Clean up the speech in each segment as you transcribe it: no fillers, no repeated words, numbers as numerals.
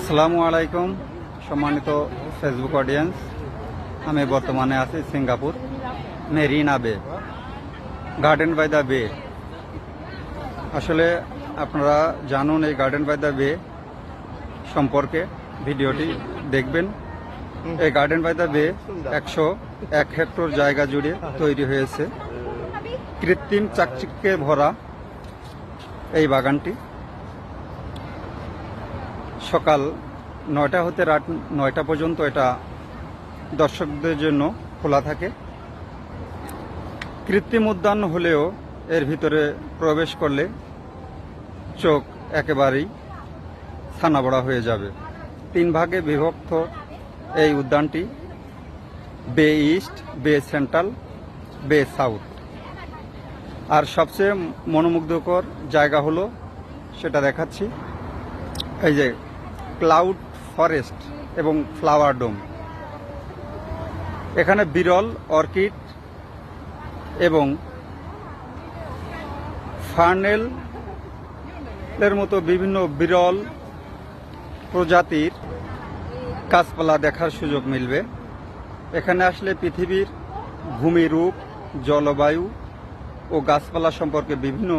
আসসালামু আলাইকুম সম্মানিত ফেসবুক অডিয়েন্স। আমি বর্তমানে আছি সিঙ্গাপুর মেরিনা বে, গার্ডেন বাই দ্য বে। আসলে আপনারা জানুন এই গার্ডেন বাই দ্য বে সম্পর্কে, ভিডিওটি দেখবেন। এই গার্ডেন বাই দ্য বে 101 হেক্টর জায়গা জুড়ে তৈরি হয়েছে। কৃত্রিম চাকচিক্যে ভরা এই বাগানটি সকাল 9টা হতে রাত 9টা পর্যন্ত এটা দর্শকদের জন্য খোলা থাকে। কৃত্রিম উদ্যান হলেও এর ভিতরে প্রবেশ করলে চোখ একেবারেই ছানাবড়া হয়ে যাবে। 3 ভাগে বিভক্ত এই উদ্যানটি, বে ইস্ট, বে সেন্ট্রাল, বে সাউথ। আর সবচেয়ে মনোমুগ্ধকর জায়গা হলো, সেটা দেখাচ্ছি, এই যে ক্লাউড ফরেস্ট এবং ফ্লাওয়ার ডোম। এখানে বিরল অর্কিড এবং ফার্নেলের মতো বিভিন্ন বিরল প্রজাতির গাছপালা দেখার সুযোগ মিলবে। এখানে আসলে পৃথিবীর ভূমিরূপ, জলবায়ু ও গাছপালা সম্পর্কে বিভিন্ন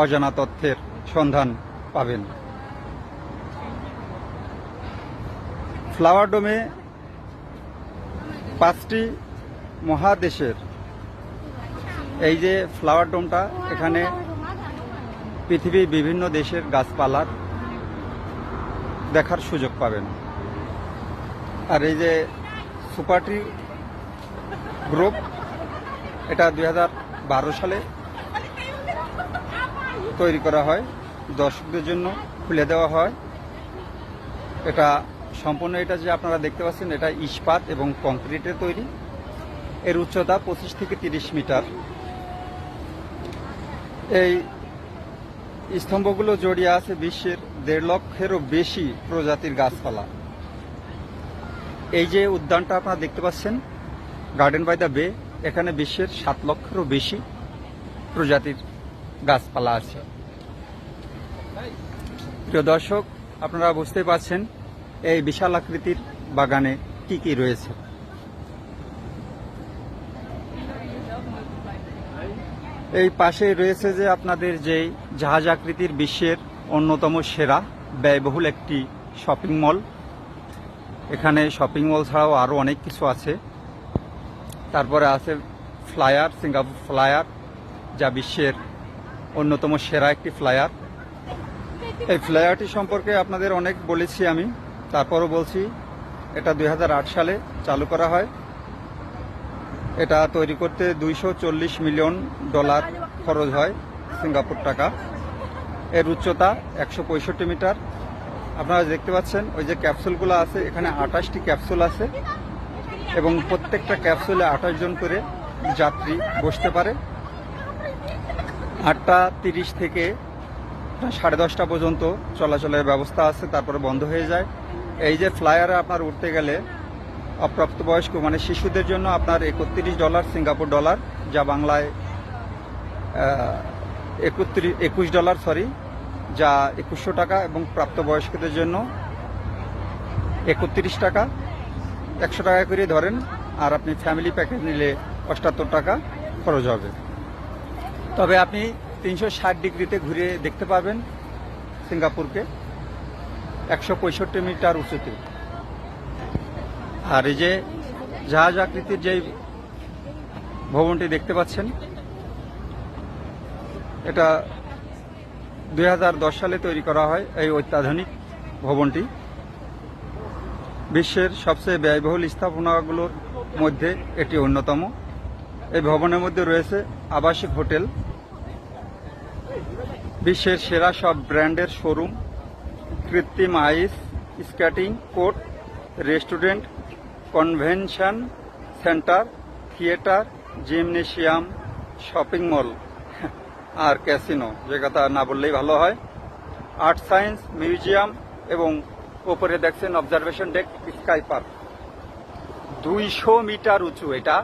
অজানা তথ্যের সন্ধান পাবেন। ফ্লাওয়ার ডোমে 5টি মহাদেশের, এই যে ফ্লাওয়ার ডোমটা, এখানে পৃথিবীর বিভিন্ন দেশের গাছপালার দেখার সুযোগ পাবেন। আর এই যে সুপার ট্রি গ্রুপ, এটা 2012 সালে তৈরি করা হয়, দর্শকদের জন্য খুলে দেওয়া হয়। এটা সম্পূর্ণ, এটা যে আপনারা দেখতে পাচ্ছেন, এটা ইস্পাত এবং কংক্রিটের তৈরি। এর উচ্চতা 25 থেকে 30 মিটার। এই স্তম্ভগুলো জড়িয়ে আছে বিশ্বের 1.5 লক্ষেরও বেশি প্রজাতির গাছপালা। এই যে উদ্যানটা আপনারা দেখতে পাচ্ছেন, গার্ডেন বাই দ্য বে, এখানে বিশ্বের 7 লক্ষেরও বেশি প্রজাতির গাছপালা আছে। প্রিয় দর্শক, আপনারা বুঝতে পারছেন এই বিশাল আকৃতির বাগানে কি কি রয়েছে। এই পাশে রয়েছে যে আপনাদের যে জাহাজ আকৃতির বিশ্বের অন্যতম সেরা ব্যয়বহুল একটি শপিং মল। এখানে শপিং মল ছাড়াও আরও অনেক কিছু আছে। তারপরে আছে ফ্লায়ার, সিঙ্গাপুর ফ্লায়ার, যা বিশ্বের অন্যতম সেরা একটি ফ্লায়ার। এই ফ্লায়ারটি সম্পর্কে আপনাদের অনেক বলেছি আমি, তারপরও বলছি। এটা 2008 সালে চালু করা হয়। এটা তৈরি করতে $240 মিলিয়ন খরচ হয়, সিঙ্গাপুর টাকা। এর উচ্চতা 165 মিটার। আপনারা দেখতে পাচ্ছেন ওই যে ক্যাপসুলগুলো আছে, এখানে 28টি ক্যাপসুল আছে এবং প্রত্যেকটা ক্যাপসুলে 28 জন করে যাত্রী বসতে পারে। 8:30 থেকে 10:30 পর্যন্ত চলাচলের ব্যবস্থা আছে, তারপরে বন্ধ হয়ে যায়। এই যে ফ্লায়ারে আপনার উঠতে গেলে অপ্রাপ্তবয়স্ক মানে শিশুদের জন্য আপনার $31 সিঙ্গাপুর ডলার, যা বাংলায় $21, যা 2100 টাকা, এবং প্রাপ্তবয়স্কদের জন্য 31 টাকা, 100 টাকা করে ধরেন। আর আপনি ফ্যামিলি প্যাকেজ নিলে 78 টাকা খরচ হবে। তবে আপনি 360 ডিগ্রিতে ঘুরে দেখতে পাবেন সিঙ্গাপুরকে, 165 মিটার উঁচুতে। আর এই যে জাহাজ আকৃতির যে ভবনটি দেখতে পাচ্ছেন, এটা 2010 সালে তৈরি করা হয়। এই অত্যাধুনিক ভবনটি বিশ্বের সবচেয়ে ব্যয়বহুল স্থাপনাগুলোর মধ্যে এটি অন্যতম। এই ভবনের মধ্যে রয়েছে আবাসিক হোটেল, বিশ্বের সেরা সব ব্র্যান্ডের শোরুম, কৃত্রিম ice skating court, restaurant, convention centre, theatre, gymnasium, shopping mall আর ক্যাসিনো, যে কথা না বললেই ভালো হয়। আর্ট সায়েন্স মিউজিয়াম এবং ওপরে দেখছেন observation deck, sky park. 200 metre উঁচু এটা,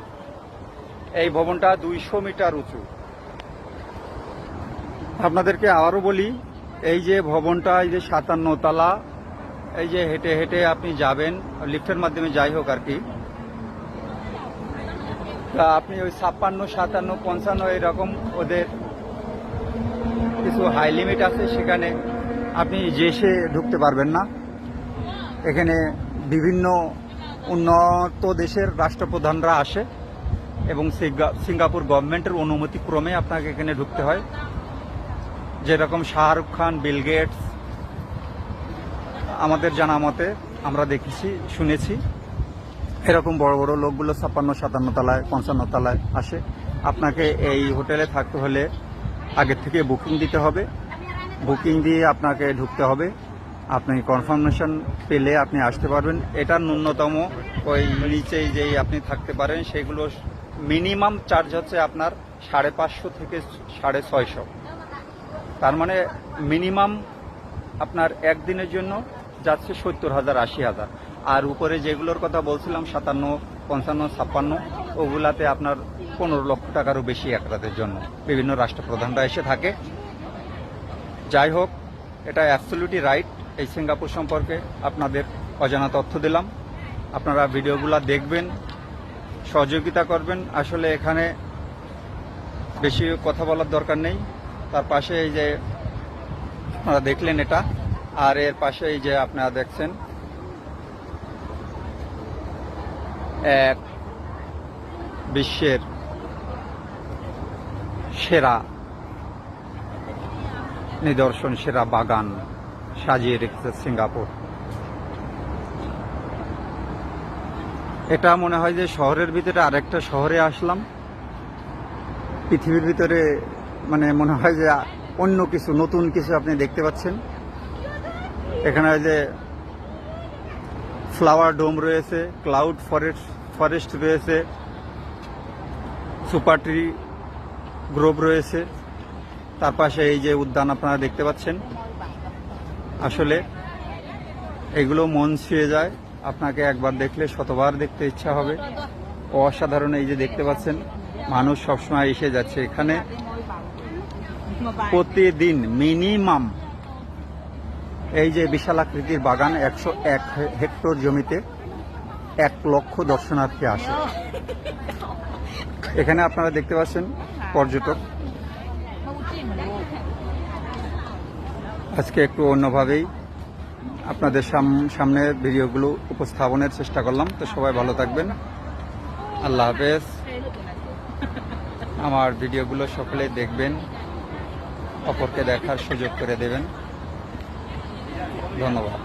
এই ভবনটা 200 মিটার উঁচু। আপনাদেরকে আবারও বলি, এই যে ভবনটা, এই যে 57 তলা এই যে হেঁটে হেঁটে আপনি যাবেন লিফটের মাধ্যমে, যাই হোক আর কি, তা আপনি ওই 56, 57, 55 এরকম ওদের কিছু হাই লিমিট আছে, সেখানে আপনি সে ঢুকতে পারবেন না। এখানে বিভিন্ন উন্নত দেশের রাষ্ট্রপ্রধানরা আসে এবং সিঙ্গাপুর গভর্নমেন্টের অনুমতি ক্রমে আপনাকে এখানে ঢুকতে হয়। যেরকম শাহরুখ খান, বিল গেটস, আমাদের জানা মতে আমরা দেখেছি, শুনেছি, এরকম বড় বড় লোকগুলো 56, 57 তলায়, 55 তলায় আসে। আপনাকে এই হোটেলে থাকতে হলে আগের থেকে বুকিং দিতে হবে। বুকিং দিয়ে আপনাকে ঢুকতে হবে। আপনি কনফার্মেশন পেলে আপনি আসতে পারবেন। এটার ন্যূনতম ওই নিচেই যেই আপনি থাকতে পারেন, সেগুলো মিনিমাম চার্জ হচ্ছে আপনার 550 থেকে 650। তার মানে মিনিমাম আপনার একদিনের জন্য যাচ্ছে 70,000, 80,000। আর উপরে যেগুলোর কথা বলছিলাম 57, 55, 56, ওগুলাতে আপনার 15 লক্ষ টাকারও বেশি এক রাতের জন্য। বিভিন্ন রাষ্ট্রপ্রধানরা এসে থাকে। যাই হোক, এটা অ্যাবসলিউটলি রাইট। এই সিঙ্গাপুর সম্পর্কে আপনাদের অজানা তথ্য দিলাম। আপনারা ভিডিওগুলো দেখবেন, সহযোগিতা করবেন। আসলে এখানে বেশি কথা বলার দরকার নেই। তার পাশে এই যে আপনারা দেখলেন এটা, আর এর পাশে এই যে আপনারা দেখছেন এক বিশ্বের সেরা নিদর্শন, সেরা বাগান সাজিয়ে রেখেছে সিঙ্গাপুর। এটা মনে হয় যে শহরের ভিতরে আরেকটা শহরে আসলাম। পৃথিবীর ভিতরে মানে মনে হয় যে অন্য কিছু, নতুন কিছু আপনি দেখতে পাচ্ছেন। এখানে যে ফ্লাওয়ার ডোম রয়েছে, ক্লাউড ফরেস্ট রয়েছে, সুপার ট্রি গ্রোভ রয়েছে। তার পাশে এই যে উদ্যান আপনারা দেখতে পাচ্ছেন। আসলে এগুলো মন ছুঁয়ে যায়। আপনাকে একবার দেখলে শতবার দেখতে ইচ্ছা হবে। অসাধারণ। এই যে দেখতে পাচ্ছেন, মানুষ সবসময় এসে যাচ্ছে এখানে। প্রতিদিন মিনিমাম এই যে বিশাল আকৃতির বাগান, 101 হেক্টর জমিতে 1 লক্ষ দর্শনার্থী আসে। এখানে আপনারা দেখতে পাচ্ছেন পর্যটক। আজকে একটু অন্যভাবেই আপনাদের সামনে ভিডিওগুলো উপস্থাপনের চেষ্টা করলাম। তো সবাই ভালো থাকবেন। আল্লাহ হাফেজ। আমার ভিডিওগুলো সকলে দেখবেন, অপরকে দেখার সুযোগ করে দেবেন। ধন্যবাদ।